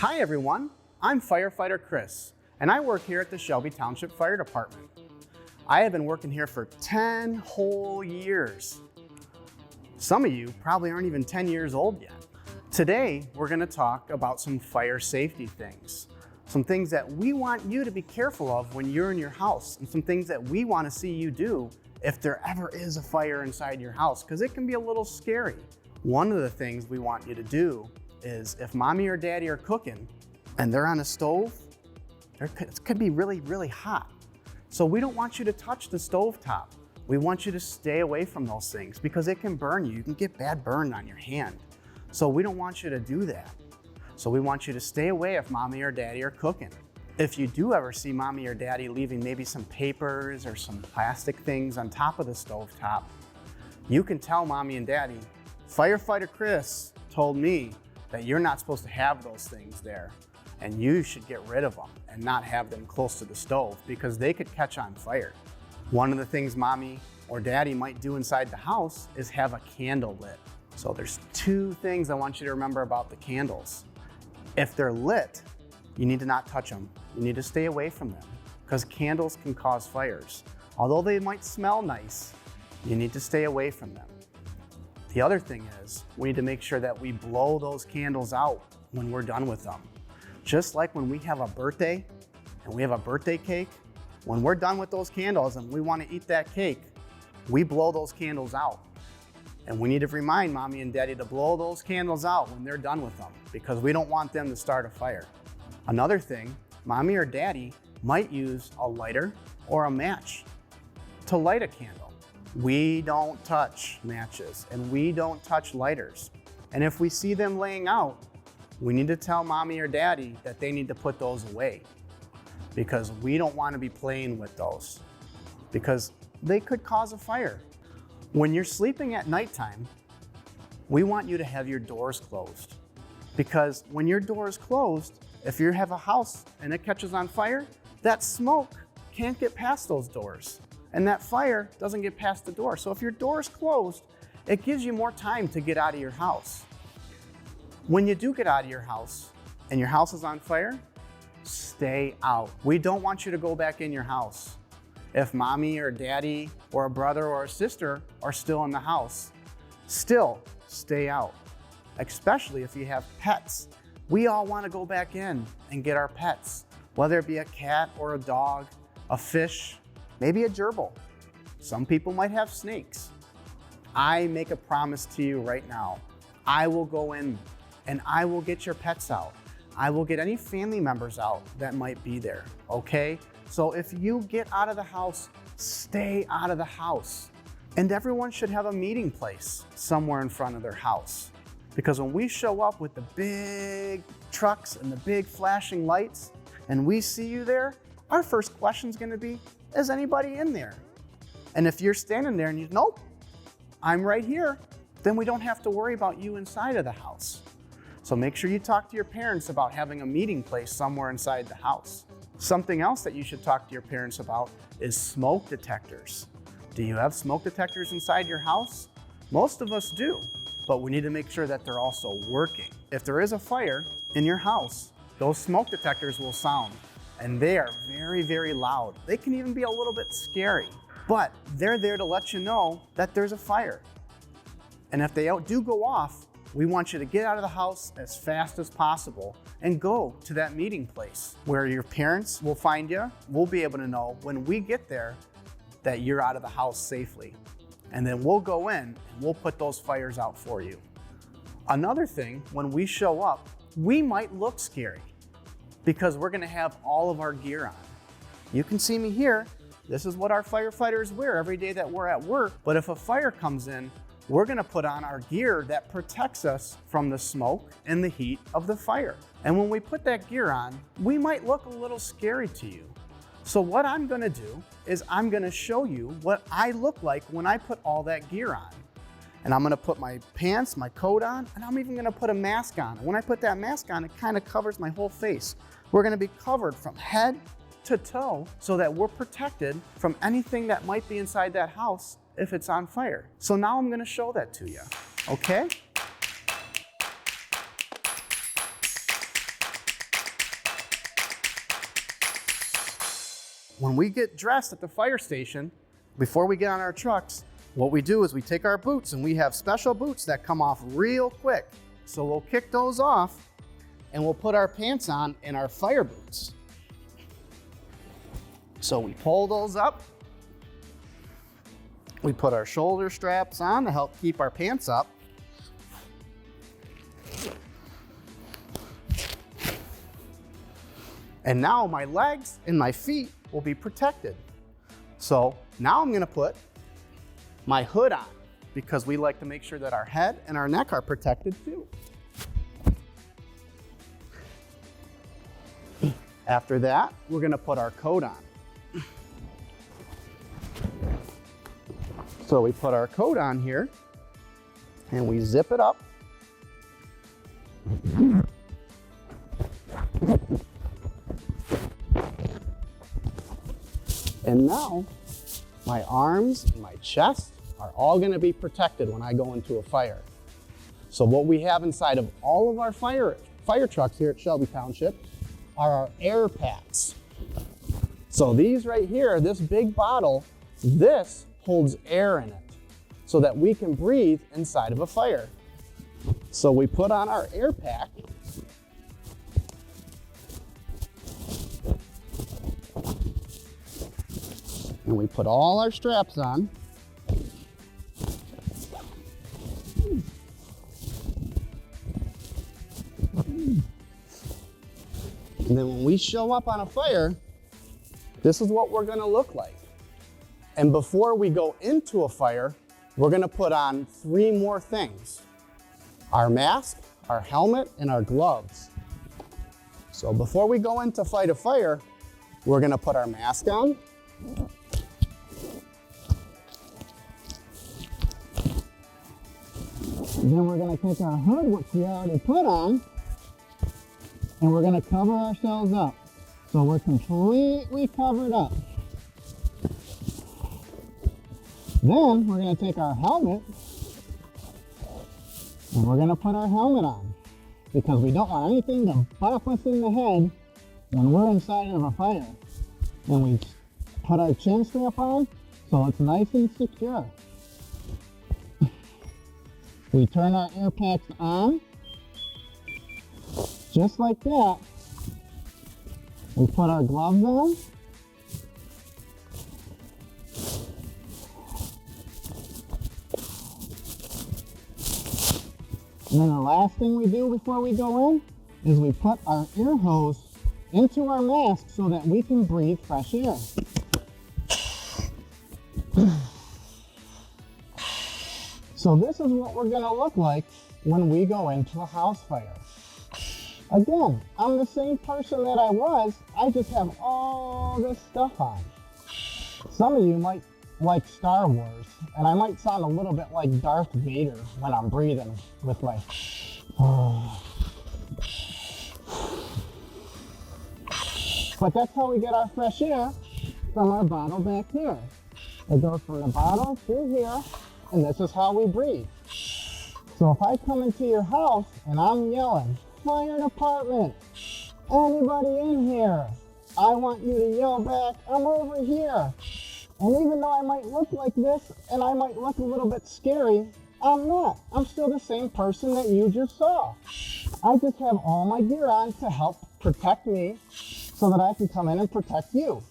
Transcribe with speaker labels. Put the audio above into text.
Speaker 1: Hi everyone, I'm Firefighter Chris, and I work here at the Shelby Township Fire Department. I have been working here for 10 whole years. Some of you probably aren't even 10 years old yet. Today, we're going to talk about some fire safety things. Some things that we want you to be careful of when you're in your house, and some things that we want to see you do if there ever is a fire inside your house, because it can be a little scary. One of the things we want you to do is if mommy or daddy are cooking and they're on a stove, it could be really, really hot. So we don't want you to touch the stove top. We want you to stay away from those things because it can burn you. You can get bad burn on your hand. So we don't want you to do that. So we want you to stay away if mommy or daddy are cooking. If you do ever see mommy or daddy leaving maybe some papers or some plastic things on top of the stove top, you can tell mommy and daddy, Firefighter Chris told me that you're not supposed to have those things there, and you should get rid of them and not have them close to the stove because they could catch on fire. One of the things mommy or daddy might do inside the house is have a candle lit. So there's two things I want you to remember about the candles. If they're lit, you need to not touch them. You need to stay away from them because candles can cause fires. Although they might smell nice, you need to stay away from them. The other thing is, we need to make sure that we blow those candles out when we're done with them. Just like when we have a birthday and we have a birthday cake, when we're done with those candles and we want to eat that cake, we blow those candles out. And we need to remind mommy and daddy to blow those candles out when they're done with them because we don't want them to start a fire. Another thing, mommy or daddy might use a lighter or a match to light a candle. We don't touch matches and we don't touch lighters. And if we see them laying out, we need to tell mommy or daddy that they need to put those away because we don't want to be playing with those because they could cause a fire. When you're sleeping at nighttime, we want you to have your doors closed because when your door is closed, if you have a house and it catches on fire, that smoke can't get past those doors. And that fire doesn't get past the door. So if your door is closed, it gives you more time to get out of your house. When you do get out of your house and your house is on fire, stay out. We don't want you to go back in your house. If mommy or daddy or a brother or a sister are still in the house, still stay out. Especially if you have pets. We all want to go back in and get our pets, whether it be a cat or a dog, a fish, maybe a gerbil. Some people might have snakes. I make a promise to you right now. I will go in and I will get your pets out. I will get any family members out that might be there, okay? So if you get out of the house, stay out of the house. And everyone should have a meeting place somewhere in front of their house. Because when we show up with the big trucks and the big flashing lights and we see you there, our first question is gonna be, is anybody in there? And if you're standing there and you, nope, I'm right here, then we don't have to worry about you inside of the house. So make sure you talk to your parents about having a meeting place somewhere inside the house. Something else that you should talk to your parents about is smoke detectors. Do you have smoke detectors inside your house? Most of us do, but we need to make sure that they're also working. If there is a fire in your house, those smoke detectors will sound. And they are very, very loud. They can even be a little bit scary, but they're there to let you know that there's a fire. And if they do go off, we want you to get out of the house as fast as possible and go to that meeting place where your parents will find you. We'll be able to know when we get there that you're out of the house safely. And then we'll go in and we'll put those fires out for you. Another thing, when we show up, we might look scary, because we're gonna have all of our gear on. You can see me here. This is what our firefighters wear every day that we're at work. But if a fire comes in, we're gonna put on our gear that protects us from the smoke and the heat of the fire. And when we put that gear on, we might look a little scary to you. So what I'm gonna do is I'm gonna show you what I look like when I put all that gear on. And I'm gonna put my pants, my coat on, and I'm even gonna put a mask on. And when I put that mask on, it kind of covers my whole face. We're gonna be covered from head to toe so that we're protected from anything that might be inside that house if it's on fire. So now I'm gonna show that to you, okay? when we get dressed at the fire station, before we get on our trucks, what we do is we take our boots, and we have special boots that come off real quick. So we'll kick those off and we'll put our pants on in our fire boots. So we pull those up. We put our shoulder straps on to help keep our pants up. And now my legs and my feet will be protected. So now I'm gonna put my hood on, because we like to make sure that our head and our neck are protected too. After that, we're gonna put our coat on. So we put our coat on here and we zip it up. And now my arms and my chest are all gonna be protected when I go into a fire. So what we have inside of all of our fire trucks here at Shelby Township are our air packs. So these right here, this big bottle, this holds air in it so that we can breathe inside of a fire. So we put on our air pack. And we put all our straps on. And then when we show up on a fire, this is what we're gonna look like. And before we go into a fire, we're gonna put on 3 more things: our mask, our helmet, and our gloves. So before we go in to fight a fire, we're gonna put our mask on. Then we're gonna take our hood, which we already put on, and we're gonna cover ourselves up. So we're completely covered up. Then we're gonna take our helmet and we're gonna put our helmet on, because we don't want anything to bop us in the head when we're inside of a fire. And we put our chin strap on so it's nice and secure. We turn our air packs on, just like that. We put our gloves on. And then the last thing we do before we go in is we put our air hose into our mask so that we can breathe fresh air. So this is what we're gonna look like when we go into a house fire. Again, I'm the same person that I was, I just have all this stuff on. Some of you might like Star Wars, and I might sound a little bit like Darth Vader when I'm breathing with my... But that's how we get our fresh air from our bottle back here. It goes from the bottle through here, and this is how we breathe. So if I come into your house and I'm yelling, "Fire department, anybody in here?" I want you to yell back, "I'm over here." And even though I might look like this and I might look a little bit scary, I'm not. I'm still the same person that you just saw. I just have all my gear on to help protect me so that I can come in and protect you.